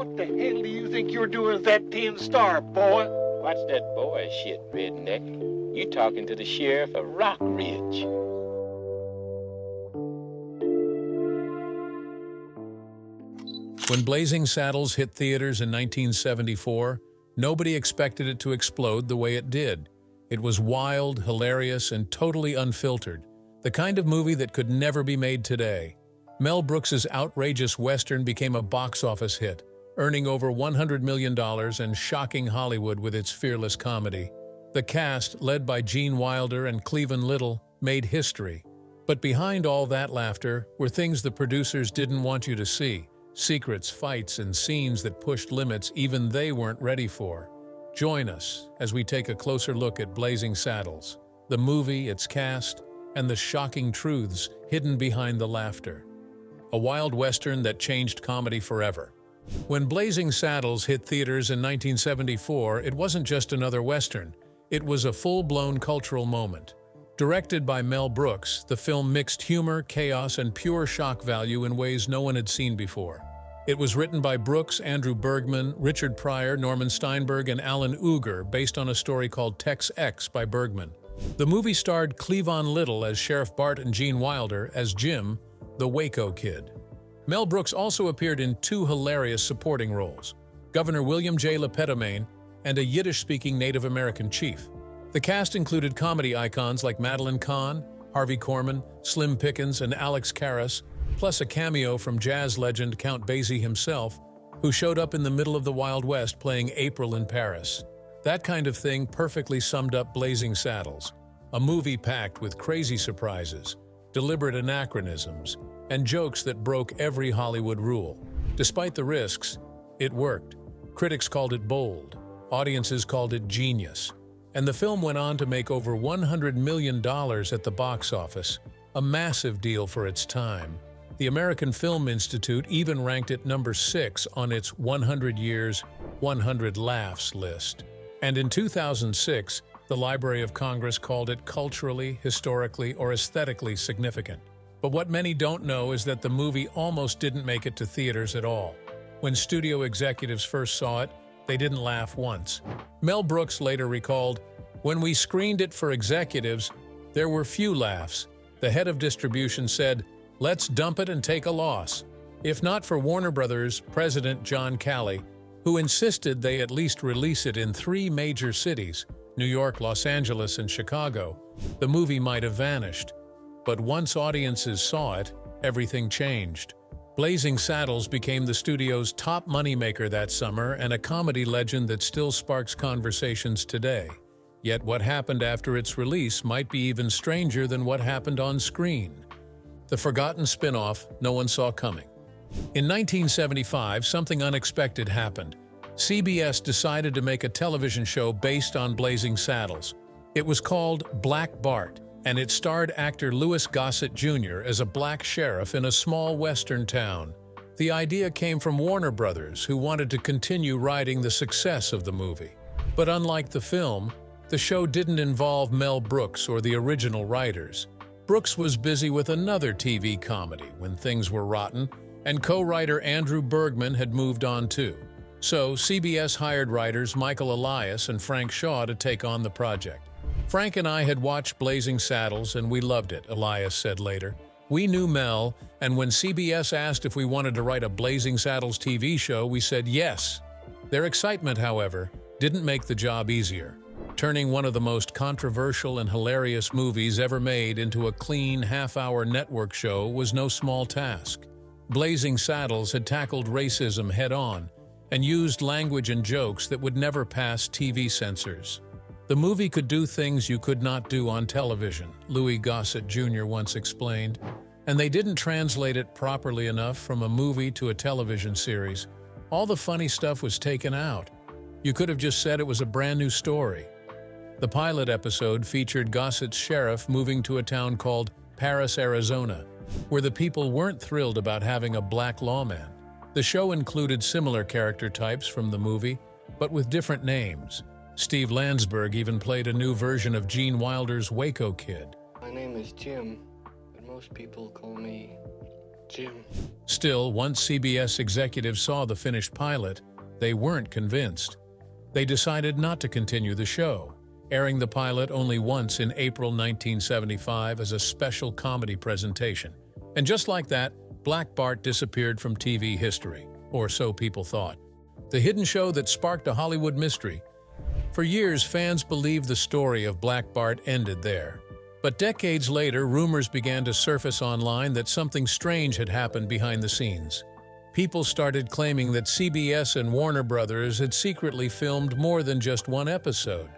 What the hell do you think you're doing with that tin star, boy? Watch that boy shit, redneck. You talking to the sheriff of Rock Ridge. When Blazing Saddles hit theaters in 1974, nobody expected it to explode the way it did. It was wild, hilarious, and totally unfiltered, the kind of movie that could never be made today. Mel Brooks's outrageous Western became a box office hit, earning over $100 million and shocking Hollywood with its fearless comedy. The cast, led by Gene Wilder and Cleavon Little, made history. But behind all that laughter were things the producers didn't want you to see. Secrets, fights, and scenes that pushed limits even they weren't ready for. Join us as we take a closer look at Blazing Saddles, the movie, its cast, and the shocking truths hidden behind the laughter. A wild Western that changed comedy forever. When Blazing Saddles hit theaters in 1974, it wasn't just another Western. It was a full-blown cultural moment. Directed by Mel Brooks, the film mixed humor, chaos, and pure shock value in ways no one had seen before. It was written by Brooks, Andrew Bergman, Richard Pryor, Norman Steinberg, and Alan Uger, based on a story called Tex X by Bergman. The movie starred Cleavon Little as Sheriff Bart and Gene Wilder as Jim, the Waco Kid. Mel Brooks also appeared in two hilarious supporting roles, Governor William J. LePetomane and a Yiddish-speaking Native American chief. The cast included comedy icons like Madeline Kahn, Harvey Korman, Slim Pickens, and Alex Karras, plus a cameo from jazz legend Count Basie himself, who showed up in the middle of the Wild West playing April in Paris. That kind of thing perfectly summed up Blazing Saddles, a movie packed with crazy surprises, deliberate anachronisms, and jokes that broke every Hollywood rule. Despite the risks, it worked. Critics called it bold, audiences called it genius, and the film went on to make over $100 million at the box office, a massive deal for its time. The American Film Institute even ranked it number 6 on its 100 Years, 100 Laughs list. And in 2006, the Library of Congress called it culturally, historically, or aesthetically significant. But what many don't know is that the movie almost didn't make it to theaters at all. When studio executives first saw it, they didn't laugh once. Mel Brooks later recalled, "When we screened it for executives, there were few laughs. The head of distribution said, 'Let's dump it and take a loss.' If not for Warner Brothers president John Calley, who insisted they at least release it in 3 major cities, New York, Los Angeles, and Chicago, the movie might have vanished. But once audiences saw it, everything changed. Blazing Saddles became the studio's top moneymaker that summer and a comedy legend that still sparks conversations today. Yet what happened after its release might be even stranger than what happened on screen. The forgotten spin-off no one saw coming. In 1975, something unexpected happened. CBS decided to make a television show based on Blazing Saddles. It was called Black Bart, and it starred actor Louis Gossett Jr. as a black sheriff in a small western town. The idea came from Warner Brothers, who wanted to continue riding the success of the movie. But unlike the film, the show didn't involve Mel Brooks or the original writers. Brooks was busy with another TV comedy when things were rotten, and co-writer Andrew Bergman had moved on too. So CBS hired writers Michael Elias and Frank Shaw to take on the project. "Frank and I had watched Blazing Saddles and we loved it," Elias said later. "We knew Mel, and when CBS asked if we wanted to write a Blazing Saddles TV show, we said yes." Their excitement, however, didn't make the job easier. Turning one of the most controversial and hilarious movies ever made into a clean half-hour network show was no small task. Blazing Saddles had tackled racism head-on and used language and jokes that would never pass TV censors. The movie could do things you could not do on television, Louis Gossett Jr. once explained, and they didn't translate it properly enough from a movie to a television series. All the funny stuff was taken out. You could have just said it was a brand new story. The pilot episode featured Gossett's sheriff moving to a town called Paris, Arizona, where the people weren't thrilled about having a black lawman. The show included similar character types from the movie, but with different names. Steve Landsberg even played a new version of Gene Wilder's Waco Kid. My name is Jim, but most people call me Jim. Still, once CBS executives saw the finished pilot, they weren't convinced. They decided not to continue the show, airing the pilot only once in April 1975 as a special comedy presentation. And just like that, Black Bart disappeared from TV history, or so people thought. The hidden show that sparked a Hollywood mystery. For years, fans believed the story of Black Bart ended there. But decades later, rumors began to surface online that something strange had happened behind the scenes. People started claiming that CBS and Warner Brothers had secretly filmed more than just one episode.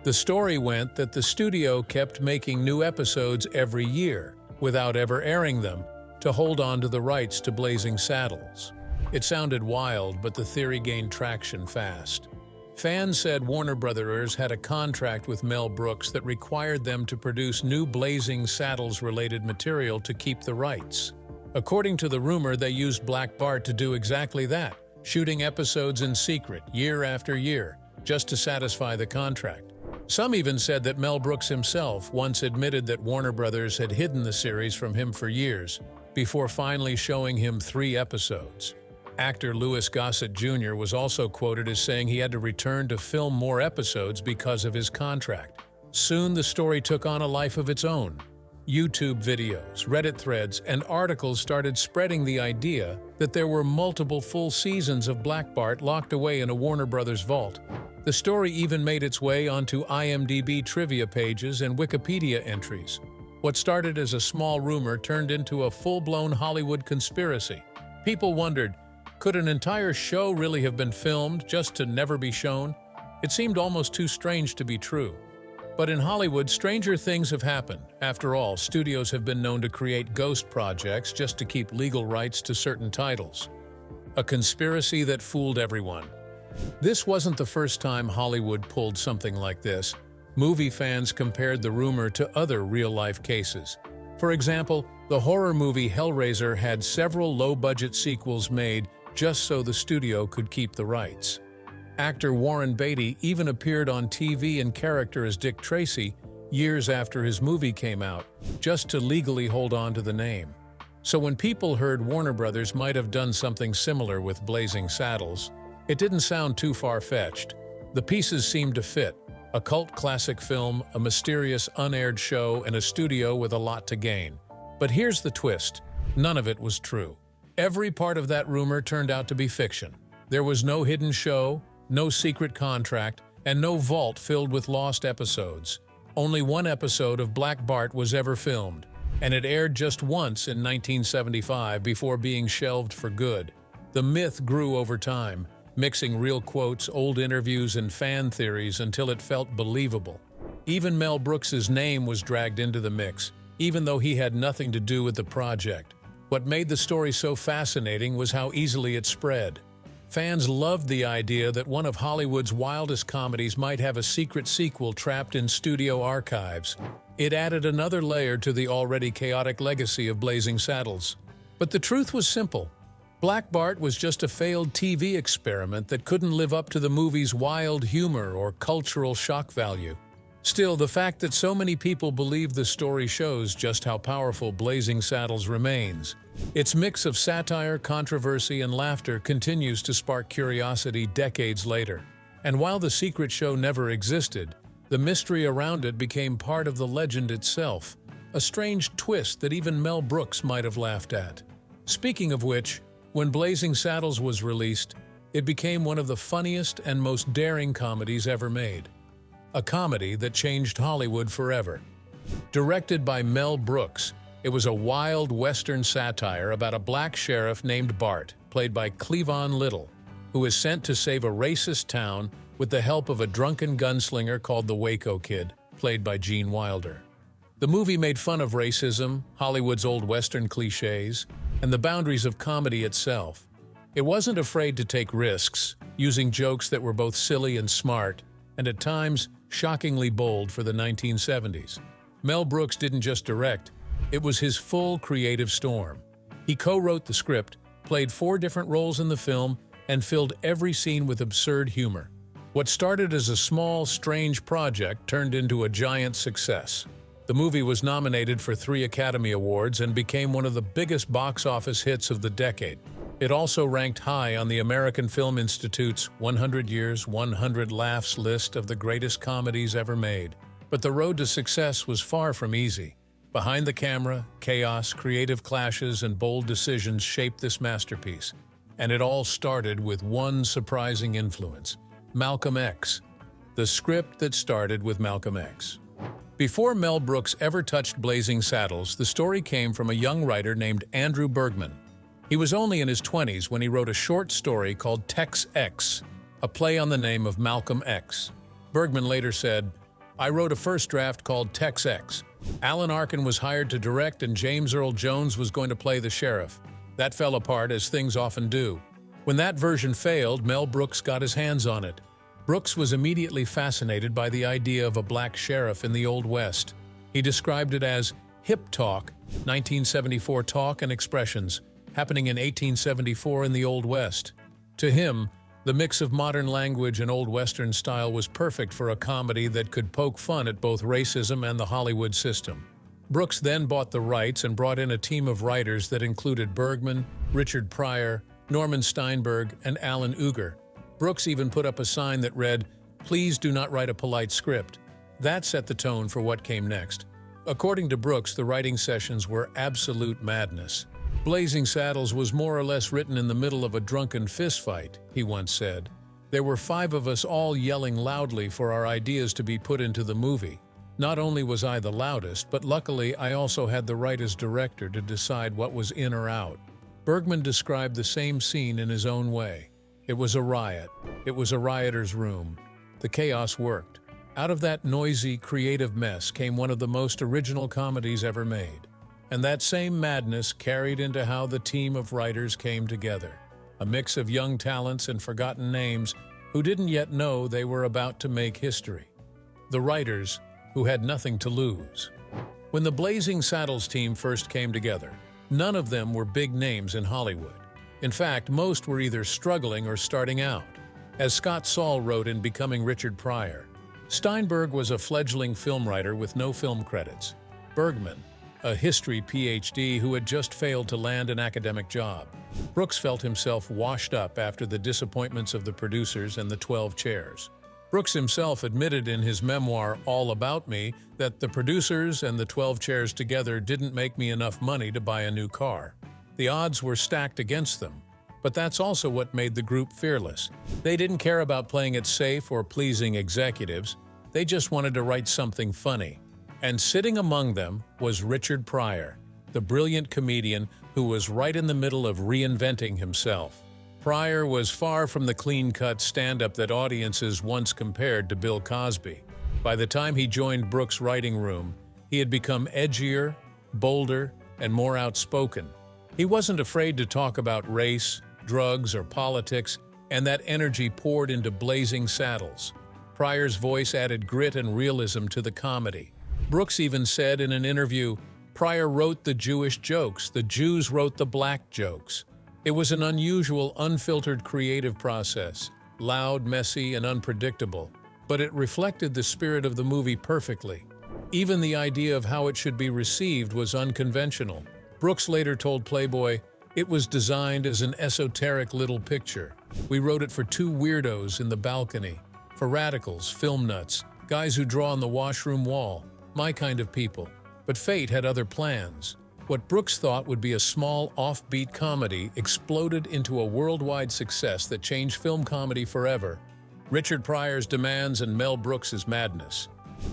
The story went that the studio kept making new episodes every year, without ever airing them, to hold on to the rights to Blazing Saddles. It sounded wild, but the theory gained traction fast. Fans said Warner Brothers had a contract with Mel Brooks that required them to produce new Blazing Saddles-related material to keep the rights. According to the rumor, they used Black Bart to do exactly that, shooting episodes in secret, year after year, just to satisfy the contract. Some even said that Mel Brooks himself once admitted that Warner Brothers had hidden the series from him for years, before finally showing him 3 episodes. Actor Louis Gossett Jr. was also quoted as saying he had to return to film more episodes because of his contract. Soon the story took on a life of its own. YouTube videos, Reddit threads, and articles started spreading the idea that there were multiple full seasons of Black Bart locked away in a Warner Brothers vault. The story even made its way onto IMDb trivia pages and Wikipedia entries. What started as a small rumor turned into a full-blown Hollywood conspiracy. People wondered, could an entire show really have been filmed just to never be shown? It seemed almost too strange to be true. But in Hollywood, stranger things have happened. After all, studios have been known to create ghost projects just to keep legal rights to certain titles. A conspiracy that fooled everyone. This wasn't the first time Hollywood pulled something like this. Movie fans compared the rumor to other real-life cases. For example, the horror movie Hellraiser had several low-budget sequels made just so the studio could keep the rights. Actor Warren Beatty even appeared on TV in character as Dick Tracy years after his movie came out, just to legally hold on to the name. So when people heard Warner Brothers might have done something similar with Blazing Saddles, it didn't sound too far-fetched. The pieces seemed to fit: a cult classic film, a mysterious unaired show, and a studio with a lot to gain. But here's the twist: none of it was true. Every part of that rumor turned out to be fiction. There was no hidden show, no secret contract, and no vault filled with lost episodes. Only one episode of Black Bart was ever filmed, and it aired just once in 1975 before being shelved for good. The myth grew over time, mixing real quotes, old interviews, and fan theories until it felt believable. Even Mel Brooks' name was dragged into the mix, even though he had nothing to do with the project. What made the story so fascinating was how easily it spread. Fans loved the idea that one of Hollywood's wildest comedies might have a secret sequel trapped in studio archives. It added another layer to the already chaotic legacy of Blazing Saddles. But the truth was simple. Black Bart was just a failed TV experiment that couldn't live up to the movie's wild humor or cultural shock value. Still, the fact that so many people believe the story shows just how powerful Blazing Saddles remains. Its mix of satire, controversy, and laughter continues to spark curiosity decades later. And while the secret show never existed, the mystery around it became part of the legend itself, a strange twist that even Mel Brooks might have laughed at. Speaking of which, when Blazing Saddles was released, it became one of the funniest and most daring comedies ever made. A comedy that changed Hollywood forever. Directed by Mel Brooks, it was a wild Western satire about a black sheriff named Bart, played by Cleavon Little, who is sent to save a racist town with the help of a drunken gunslinger called the Waco Kid, played by Gene Wilder. The movie made fun of racism, Hollywood's old Western cliches, and the boundaries of comedy itself. It wasn't afraid to take risks, using jokes that were both silly and smart, and at times shockingly bold for the 1970s. Mel Brooks didn't just direct, it was his full creative storm. He co-wrote the script, played 4 different roles in the film, and filled every scene with absurd humor. What started as a small, strange project turned into a giant success. The movie was nominated for 3 Academy Awards and became one of the biggest box office hits of the decade. It also ranked high on the American Film Institute's 100 Years, 100 Laughs list of the greatest comedies ever made. But the road to success was far from easy. Behind the camera, chaos, creative clashes, and bold decisions shaped this masterpiece. And it all started with one surprising influence: Malcolm X. The script that started with Malcolm X. Before Mel Brooks ever touched Blazing Saddles, the story came from a young writer named Andrew Bergman. He was only in his 20s when he wrote a short story called Tex X, a play on the name of Malcolm X. Bergman later said, "I wrote a first draft called Tex X. Alan Arkin was hired to direct and James Earl Jones was going to play the sheriff. That fell apart, as things often do. When that version failed, Mel Brooks got his hands on it. Brooks was immediately fascinated by the idea of a black sheriff in the Old West. He described it as hip talk, 1974 talk and expressions, happening in 1874 in the Old West. To him, the mix of modern language and Old Western style was perfect for a comedy that could poke fun at both racism and the Hollywood system." Brooks then bought the rights and brought in a team of writers that included Bergman, Richard Pryor, Norman Steinberg, and Alan Uger. Brooks even put up a sign that read, "Please do not write a polite script." That set the tone for what came next. According to Brooks, the writing sessions were absolute madness. "Blazing Saddles was more or less written in the middle of a drunken fistfight," he once said. "There were 5 of us all yelling loudly for our ideas to be put into the movie. Not only was I the loudest, but luckily I also had the right as director to decide what was in or out." Bergman described the same scene in his own way. "It was a riot. It was a rioter's room. The chaos worked. Out of that noisy, creative mess came one of the most original comedies ever made. And that same madness carried into how the team of writers came together. A mix of young talents and forgotten names who didn't yet know they were about to make history. The writers who had nothing to lose." When the Blazing Saddles team first came together, none of them were big names in Hollywood. In fact, most were either struggling or starting out. As Scott Saul wrote in Becoming Richard Pryor, Steinberg was a fledgling film writer with no film credits. Bergman, a history PhD who had just failed to land an academic job. Brooks felt himself washed up after the disappointments of the producers and the 12 chairs. Brooks himself admitted in his memoir, All About Me, that the producers and the 12 chairs together didn't make me enough money to buy a new car. The odds were stacked against them, but that's also what made the group fearless. They didn't care about playing it safe or pleasing executives. They just wanted to write something funny. And sitting among them was Richard Pryor, the brilliant comedian who was right in the middle of reinventing himself. Pryor was far from the clean-cut stand-up that audiences once compared to Bill Cosby. By the time he joined Brooks' writing room, he had become edgier, bolder, and more outspoken. He wasn't afraid to talk about race, drugs, or politics, and that energy poured into Blazing Saddles. Pryor's voice added grit and realism to the comedy. Brooks even said in an interview, "Pryor wrote the Jewish jokes, the Jews wrote the black jokes." It was an unusual, unfiltered creative process, loud, messy, and unpredictable, but it reflected the spirit of the movie perfectly. Even the idea of how it should be received was unconventional. Brooks later told Playboy, "It was designed as an esoteric little picture. We wrote it for 2 weirdos in the balcony, for radicals, film nuts, guys who draw on the washroom wall, my kind of people. But fate had other plans." What Brooks thought would be a small, offbeat comedy exploded into a worldwide success that changed film comedy forever. Richard Pryor's demands and Mel Brooks's madness.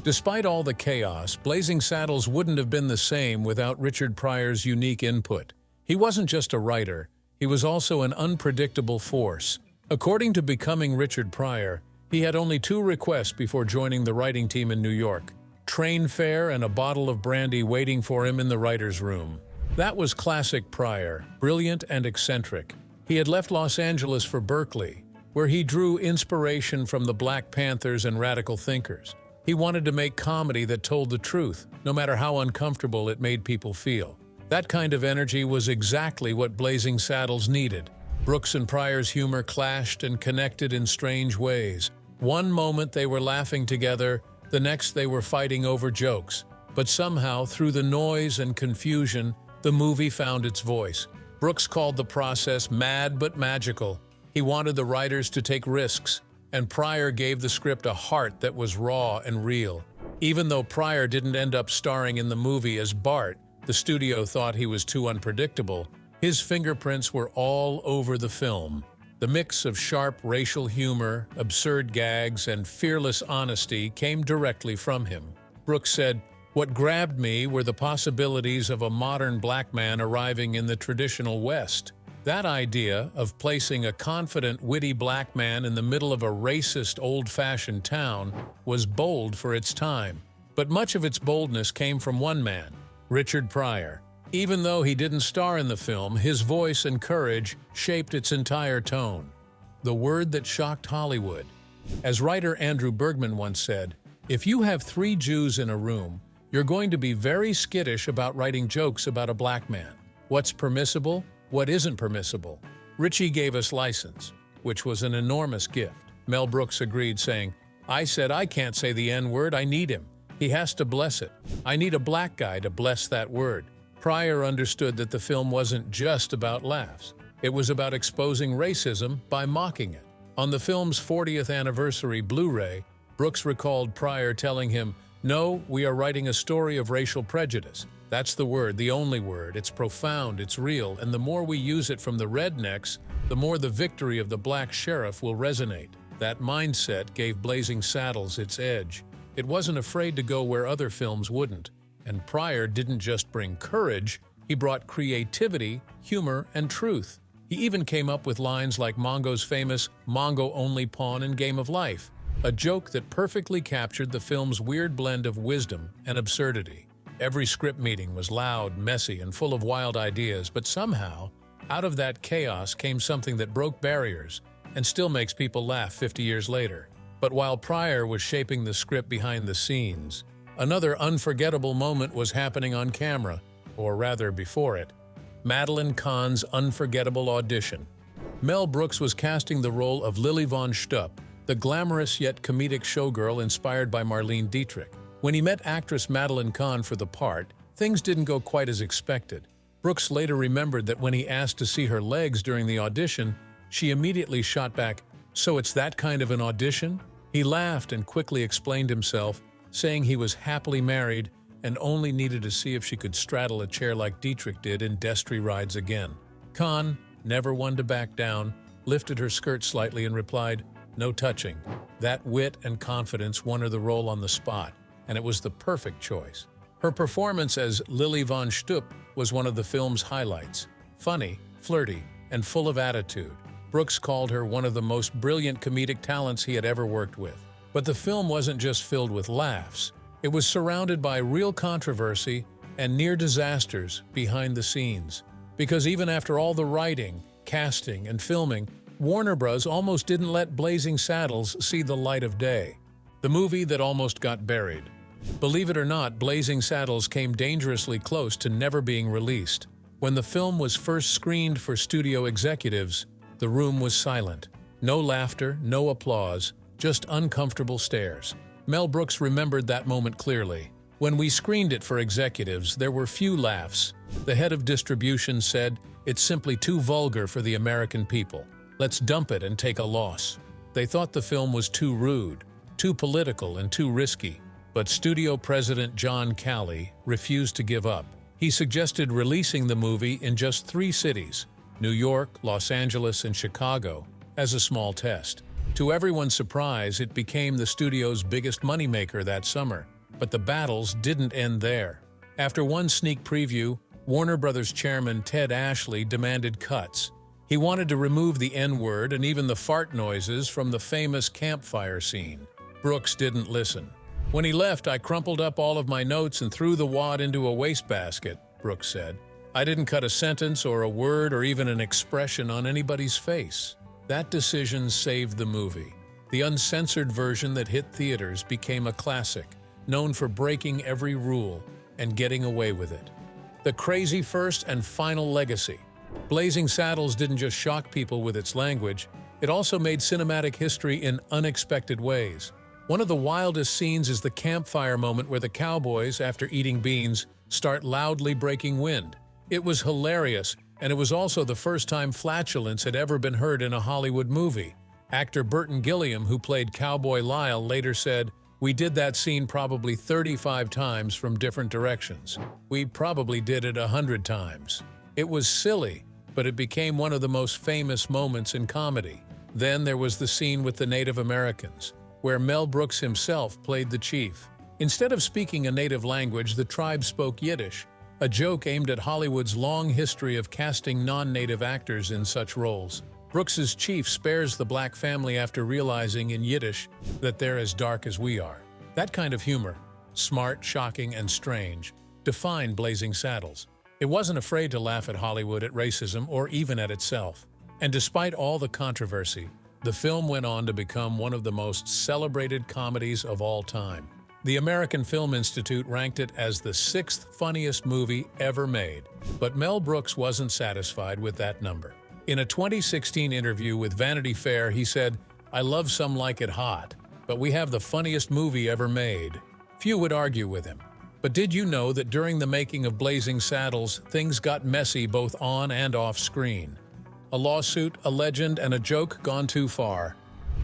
Despite all the chaos, Blazing Saddles wouldn't have been the same without Richard Pryor's unique input. He wasn't just a writer, he was also an unpredictable force. According to Becoming Richard Pryor, he had only 2 requests before joining the writing team in New York: train fare and a bottle of brandy waiting for him in the writer's room. That was classic Pryor, brilliant and eccentric. He had left Los Angeles for Berkeley, where he drew inspiration from the Black Panthers and radical thinkers. He wanted to make comedy that told the truth, no matter how uncomfortable it made people feel. That kind of energy was exactly what Blazing Saddles needed. Brooks and Pryor's humor clashed and connected in strange ways. One moment they were laughing together, the next they were fighting over jokes. But somehow, through the noise and confusion, the movie found its voice. Brooks called the process mad but magical. He wanted the writers to take risks, and Pryor gave the script a heart that was raw and real. Even though Pryor didn't end up starring in the movie as Bart, the studio thought he was too unpredictable. His fingerprints were all over the film. The mix of sharp racial humor, absurd gags, and fearless honesty came directly from him. Brooks said, "What grabbed me were the possibilities of a modern black man arriving in the traditional West. That idea of placing a confident, witty black man in the middle of a racist, old-fashioned town was bold for its time. But much of its boldness came from one man, Richard Pryor. Even though he didn't star in the film, his voice and courage shaped its entire tone. The word that shocked Hollywood. As writer Andrew Bergman once said, "If you have 3 Jews in a room, you're going to be very skittish about writing jokes about a black man. What's permissible? What isn't permissible?" Richie gave us license, which was an enormous gift. Mel Brooks agreed, saying, "I said I can't say the N-word, I need him. He has to bless it. I need a black guy to bless that word." Pryor understood that the film wasn't just about laughs. It was about exposing racism by mocking it. On the film's 40th anniversary Blu-ray, Brooks recalled Pryor telling him, "No, we are writing a story of racial prejudice. That's the word, the only word. It's profound, it's real, and the more we use it from the rednecks, the more the victory of the black sheriff will resonate." That mindset gave Blazing Saddles its edge. It wasn't afraid to go where other films wouldn't. And Pryor didn't just bring courage, he brought creativity, humor, and truth. He even came up with lines like Mongo's famous "Mongo only pawn in Game of Life," a joke that perfectly captured the film's weird blend of wisdom and absurdity. Every script meeting was loud, messy, and full of wild ideas, but somehow, out of that chaos came something that broke barriers and still makes people laugh 50 years later. But while Pryor was shaping the script behind the scenes, another unforgettable moment was happening on camera, or rather before it. Madeline Kahn's unforgettable audition. Mel Brooks was casting the role of Lily Von Shtupp, the glamorous yet comedic showgirl inspired by Marlene Dietrich. When he met actress Madeline Kahn for the part, things didn't go quite as expected. Brooks later remembered that when he asked to see her legs during the audition, she immediately shot back, "So it's that kind of an audition?" He laughed and quickly explained himself, saying he was happily married and only needed to see if she could straddle a chair like Dietrich did in Destry Rides Again. Kahn, never one to back down, lifted her skirt slightly and replied, "No touching." That wit and confidence won her the role on the spot, and it was the perfect choice. Her performance as Lily Von Shtupp was one of the film's highlights. Funny, flirty, and full of attitude. Brooks called her one of the most brilliant comedic talents he had ever worked with. But the film wasn't just filled with laughs. It was surrounded by real controversy and near disasters behind the scenes. Because even after all the writing, casting, and filming, Warner Bros. Almost didn't let Blazing Saddles see the light of day. The movie that almost got buried. Believe it or not, Blazing Saddles came dangerously close to never being released. When the film was first screened for studio executives, the room was silent. No laughter, no applause, just uncomfortable stares. Mel Brooks remembered that moment clearly. "When we screened it for executives, there were few laughs. The head of distribution said, 'It's simply too vulgar for the American people. Let's dump it and take a loss.' They thought the film was too rude, too political, and too risky. But studio president John Calley refused to give up. He suggested releasing the movie in just 3 cities, New York, Los Angeles, and Chicago, as a small test. To everyone's surprise, it became the studio's biggest moneymaker that summer. But the battles didn't end there. After one sneak preview, Warner Brothers chairman Ted Ashley demanded cuts. He wanted to remove the N-word and even the fart noises from the famous campfire scene. Brooks didn't listen. "When he left, I crumpled up all of my notes and threw the wad into a wastebasket," Brooks said. "I didn't cut a sentence or a word or even an expression on anybody's face." That decision saved the movie. The uncensored version that hit theaters became a classic, known for breaking every rule and getting away with it. The crazy first and final legacy. Blazing Saddles didn't just shock people with its language, it also made cinematic history in unexpected ways. One of the wildest scenes is the campfire moment where the cowboys, after eating beans, start loudly breaking wind. It was hilarious, and it was also the first time flatulence had ever been heard in a Hollywood movie. Actor Burton Gilliam, who played Cowboy Lyle, later said, "We did that scene probably 35 times from different directions. We probably did it 100 times. It was silly, but it became one of the most famous moments in comedy." Then there was the scene with the Native Americans, where Mel Brooks himself played the chief. Instead of speaking a native language, the tribe spoke Yiddish, a joke aimed at Hollywood's long history of casting non-native actors in such roles. Brooks's chief spares the black family after realizing in Yiddish that they're as dark as we are. That kind of humor, smart, shocking, and strange, defined Blazing Saddles. It wasn't afraid to laugh at Hollywood, at racism, or even at itself. And despite all the controversy, the film went on to become one of the most celebrated comedies of all time. The American Film Institute ranked it as the 6th funniest movie ever made. But Mel Brooks wasn't satisfied with that number. In a 2016 interview with Vanity Fair, he said, "I love Some Like It Hot, but we have the funniest movie ever made." Few would argue with him. But did you know that during the making of Blazing Saddles, things got messy both on and off screen? A lawsuit, a legend, and a joke gone too far.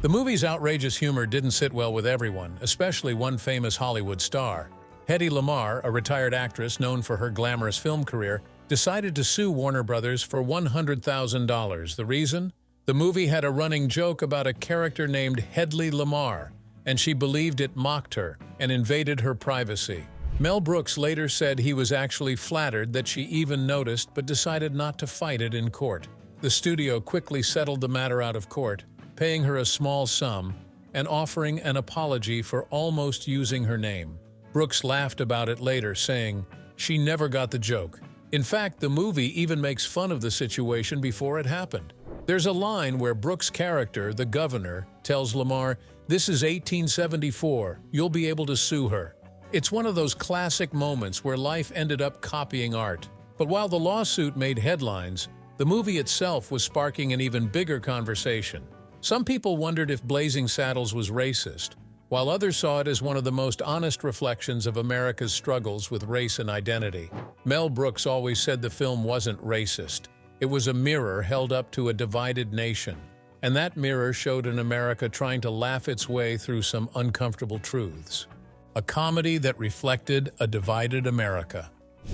The movie's outrageous humor didn't sit well with everyone, especially one famous Hollywood star. Hedy Lamarr, a retired actress known for her glamorous film career, decided to sue Warner Brothers for $100,000. The reason? The movie had a running joke about a character named Hedy Lamarr, and she believed it mocked her and invaded her privacy. Mel Brooks later said he was actually flattered that she even noticed but decided not to fight it in court. The studio quickly settled the matter out of court, paying her a small sum and offering an apology for almost using her name. Brooks laughed about it later, saying, "She never got the joke." In fact, the movie even makes fun of the situation before it happened. There's a line where Brooks' character, the governor, tells Lamarr, "This is 1874, you'll be able to sue her." It's one of those classic moments where life ended up copying art. But while the lawsuit made headlines, the movie itself was sparking an even bigger conversation. Some people wondered if Blazing Saddles was racist, while others saw it as one of the most honest reflections of America's struggles with race and identity. Mel Brooks always said the film wasn't racist. It was a mirror held up to a divided nation, and that mirror showed an America trying to laugh its way through some uncomfortable truths. A comedy that reflected a divided America.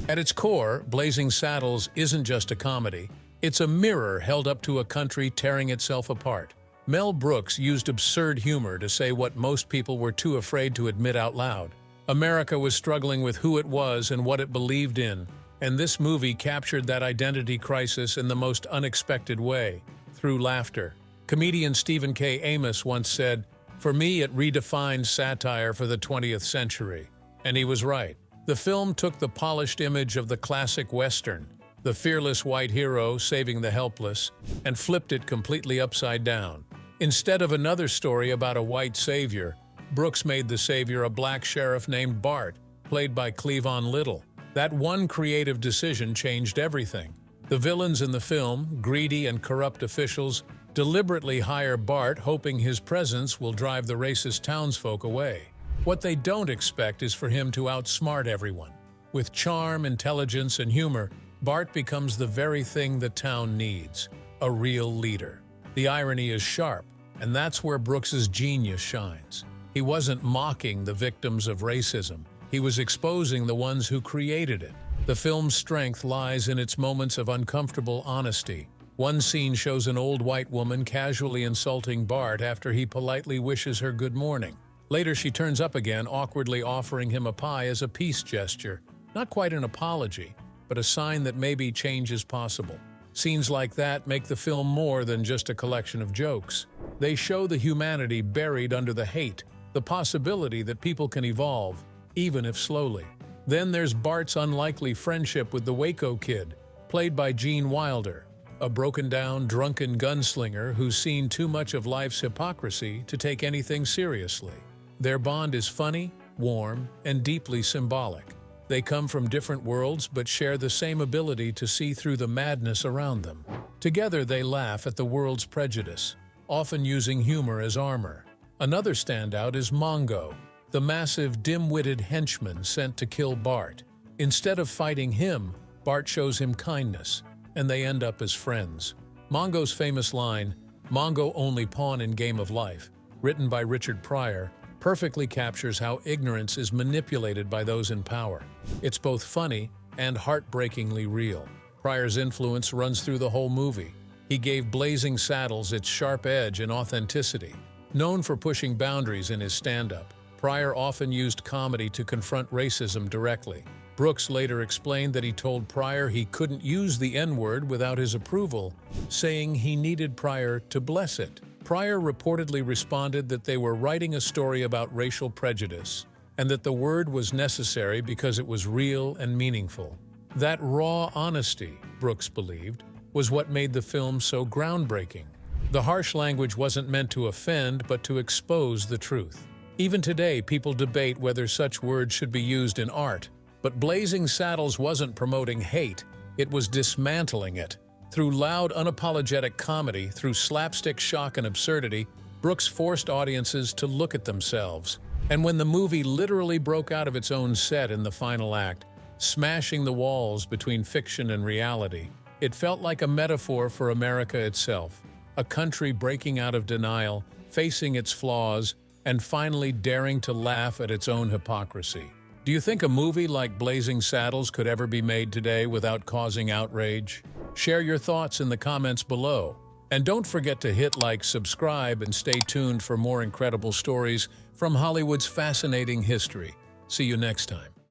At its core, Blazing Saddles isn't just a comedy. It's a mirror held up to a country tearing itself apart. Mel Brooks used absurd humor to say what most people were too afraid to admit out loud. America was struggling with who it was and what it believed in, and this movie captured that identity crisis in the most unexpected way, through laughter. Comedian Stephen K. Amos once said, "For me, it redefined satire for the 20th century." And he was right. The film took the polished image of the classic Western, the fearless white hero saving the helpless, and flipped it completely upside down. Instead of another story about a white savior, Brooks made the savior a black sheriff named Bart, played by Cleavon Little. That one creative decision changed everything. The villains in the film, greedy and corrupt officials, deliberately hire Bart hoping his presence will drive the racist townsfolk away. What they don't expect is for him to outsmart everyone. With charm, intelligence, and humor, Bart becomes the very thing the town needs, a real leader. The irony is sharp, and that's where Brooks's genius shines. He wasn't mocking the victims of racism. He was exposing the ones who created it. The film's strength lies in its moments of uncomfortable honesty. One scene shows an old white woman casually insulting Bart after he politely wishes her good morning. Later, she turns up again, awkwardly offering him a pie as a peace gesture. Not quite an apology, but a sign that maybe change is possible. Scenes like that make the film more than just a collection of jokes. They show the humanity buried under the hate, the possibility that people can evolve, even if slowly. Then there's Bart's unlikely friendship with the Waco Kid, played by Gene Wilder, a broken-down, drunken gunslinger who's seen too much of life's hypocrisy to take anything seriously. Their bond is funny, warm, and deeply symbolic. They come from different worlds but share the same ability to see through the madness around them. Together they laugh at the world's prejudice, often using humor as armor. Another standout is Mongo, the massive, dim-witted henchman sent to kill Bart. Instead of fighting him, Bart shows him kindness, and they end up as friends. Mongo's famous line, "Mongo only pawn in game of life," written by Richard Pryor, perfectly captures how ignorance is manipulated by those in power. It's both funny and heartbreakingly real. Pryor's influence runs through the whole movie. He gave Blazing Saddles its sharp edge and authenticity. Known for pushing boundaries in his stand-up, Pryor often used comedy to confront racism directly. Brooks later explained that he told Pryor he couldn't use the N-word without his approval, saying he needed Pryor to bless it. Pryor reportedly responded that they were writing a story about racial prejudice, and that the word was necessary because it was real and meaningful. That raw honesty, Brooks believed, was what made the film so groundbreaking. The harsh language wasn't meant to offend, but to expose the truth. Even today, people debate whether such words should be used in art. But Blazing Saddles wasn't promoting hate, it was dismantling it. Through loud, unapologetic comedy, through slapstick shock and absurdity, Brooks forced audiences to look at themselves. And when the movie literally broke out of its own set in the final act, smashing the walls between fiction and reality, it felt like a metaphor for America itself, a country breaking out of denial, facing its flaws, and finally daring to laugh at its own hypocrisy. Do you think a movie like Blazing Saddles could ever be made today without causing outrage? Share your thoughts in the comments below. And don't forget to hit like, subscribe, and stay tuned for more incredible stories from Hollywood's fascinating history. See you next time.